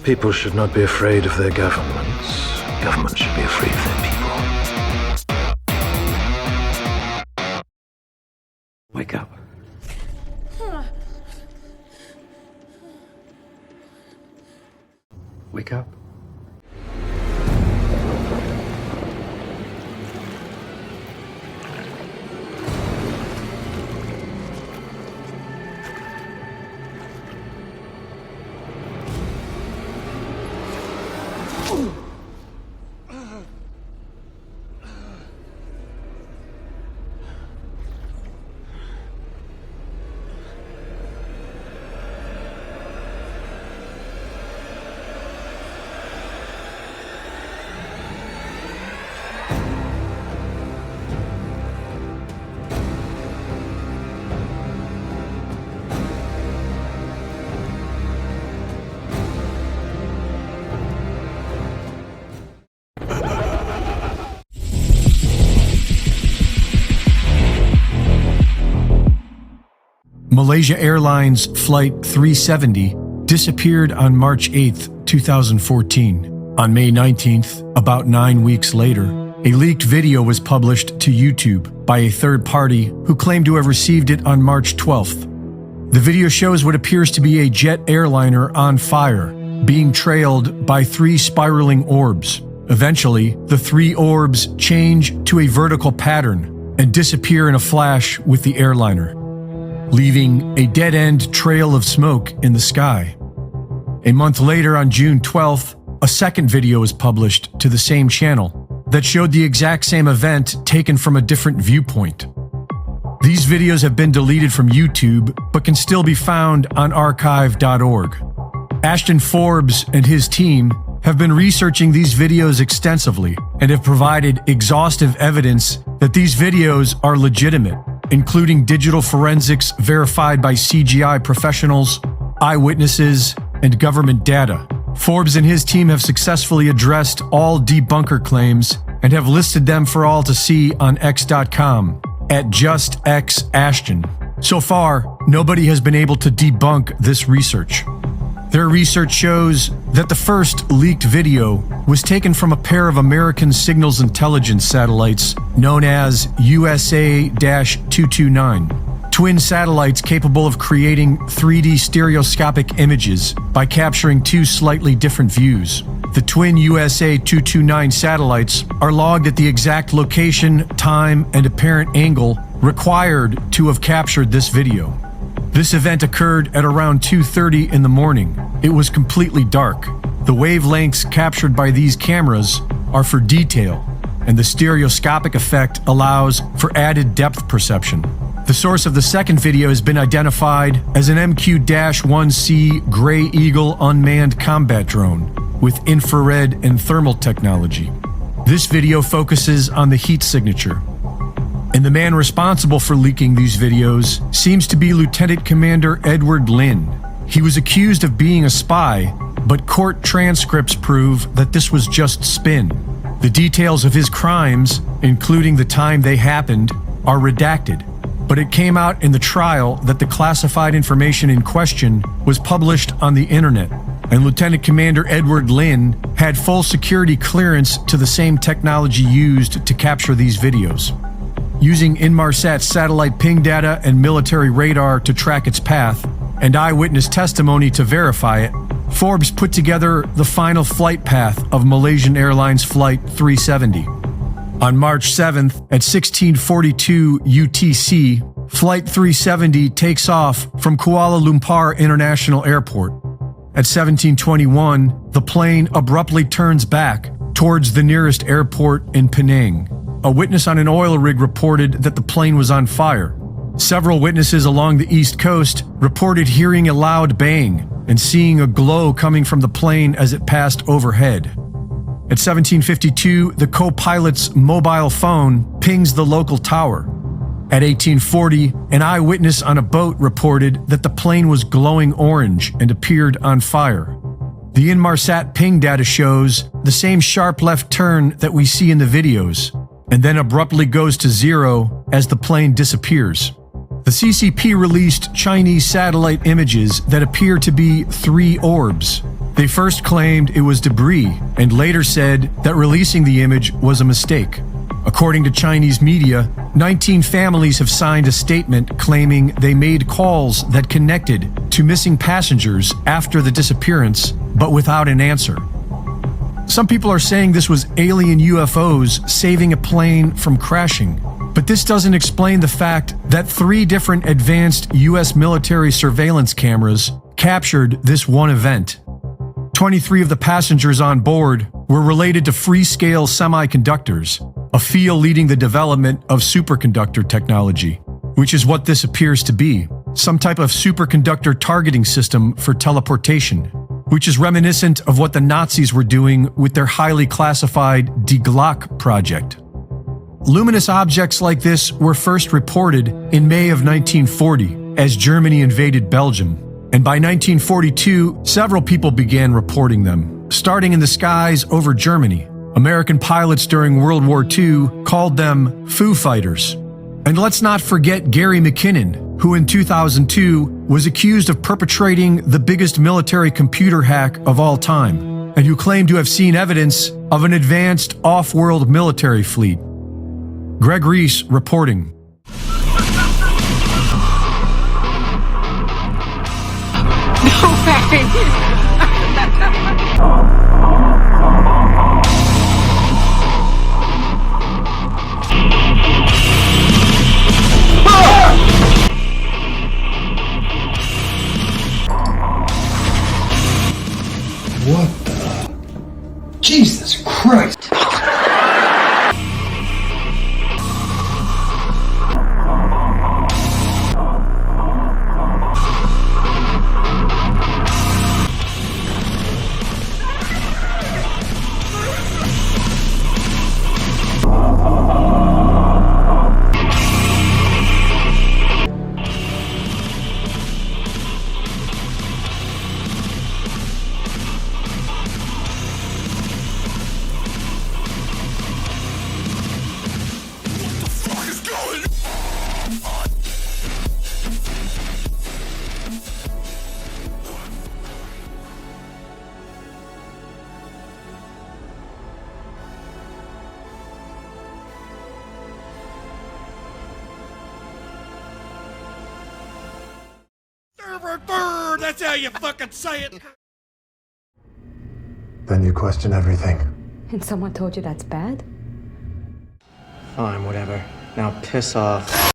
People should not be afraid of their governments. Governments should be afraid of their people. Wake up. Wake up. Malaysia Airlines Flight 370 disappeared on March 8, 2014. On May 19th, about 9 weeks later, a leaked video was published to YouTube by a third party who claimed to have received it on March 12th. The video shows what appears to be a jet airliner on fire, being trailed by 3 spiraling orbs. Eventually, the 3 orbs change to a vertical pattern and disappear in a flash with the airliner, leaving a dead-end trail of smoke in the sky. A month later, on June 12th, a second video was published to the same channel that showed the exact same event taken from a different viewpoint. These videos have been deleted from YouTube, but can still be found on archive.org. Ashton Forbes and his team have been researching these videos extensively and have provided exhaustive evidence that these videos are legitimate, including digital forensics verified by CGI professionals, eyewitnesses, and government data. Forbes and his team have successfully addressed all debunker claims and have listed them for all to see on X.com at JustXAshton. So far, nobody has been able to debunk this research. Their research shows that the first leaked video was taken from a pair of American signals intelligence satellites known as USA-229, twin satellites capable of creating 3D stereoscopic images by capturing 2 slightly different views. The twin USA-229 satellites are logged at the exact location, time, and apparent angle required to have captured this video. This event occurred at around 2:30 in the morning. It was completely dark. The wavelengths captured by these cameras are for detail, and the stereoscopic effect allows for added depth perception. The source of the second video has been identified as an MQ-1C Gray Eagle unmanned combat drone with infrared and thermal technology. This video focuses on the heat signature, and the man responsible for leaking these videos seems to be Lieutenant Commander Edward Lin. He was accused of being a spy, but court transcripts prove that this was just spin. The details of his crimes, including the time they happened, are redacted, but it came out in the trial that the classified information in question was published on the internet, and Lieutenant Commander Edward Lin had full security clearance to the same technology used to capture these videos. Using Inmarsat satellite ping data and military radar to track its path, and eyewitness testimony to verify it, Forbes put together the final flight path of Malaysian Airlines Flight 370. On March 7th at 1642 UTC, Flight 370 takes off from Kuala Lumpur International Airport. At 1721, the plane abruptly turns back towards the nearest airport in Penang. A witness on an oil rig reported that the plane was on fire. Several witnesses along the East Coast reported hearing a loud bang and seeing a glow coming from the plane as it passed overhead. At 1752, the co-pilot's mobile phone pings the local tower. At 1840, an eyewitness on a boat reported that the plane was glowing orange and appeared on fire. The Inmarsat ping data shows the same sharp left turn that we see in the videos, and then abruptly goes to 0 as the plane disappears. The CCP released Chinese satellite images that appear to be 3 orbs. They first claimed it was debris and later said that releasing the image was a mistake. According to Chinese media, 19 families have signed a statement claiming they made calls that connected to missing passengers after the disappearance, but without an answer. Some people are saying this was alien UFOs saving a plane from crashing, but this doesn't explain the fact that 3 different advanced US military surveillance cameras captured this one event. 23 of the passengers on board were related to free-scale semiconductors, a field leading the development of superconductor technology, which is what this appears to be, some type of superconductor targeting system for teleportation, which is reminiscent of what the Nazis were doing with their highly classified Die Glocke project. Luminous objects like this were first reported in May of 1940 as Germany invaded Belgium, and by 1942, several people began reporting them, starting in the skies over Germany. American pilots during World War II called them Foo Fighters. And let's not forget Gary McKinnon, who in 2002 was accused of perpetrating the biggest military computer hack of all time, and who claimed to have seen evidence of an advanced off-world military fleet. Greg Reese reporting. No way! What the? Jesus Christ! That's how you fucking say it. Then you question everything. And someone told you that's bad? Fine, whatever. Now piss off.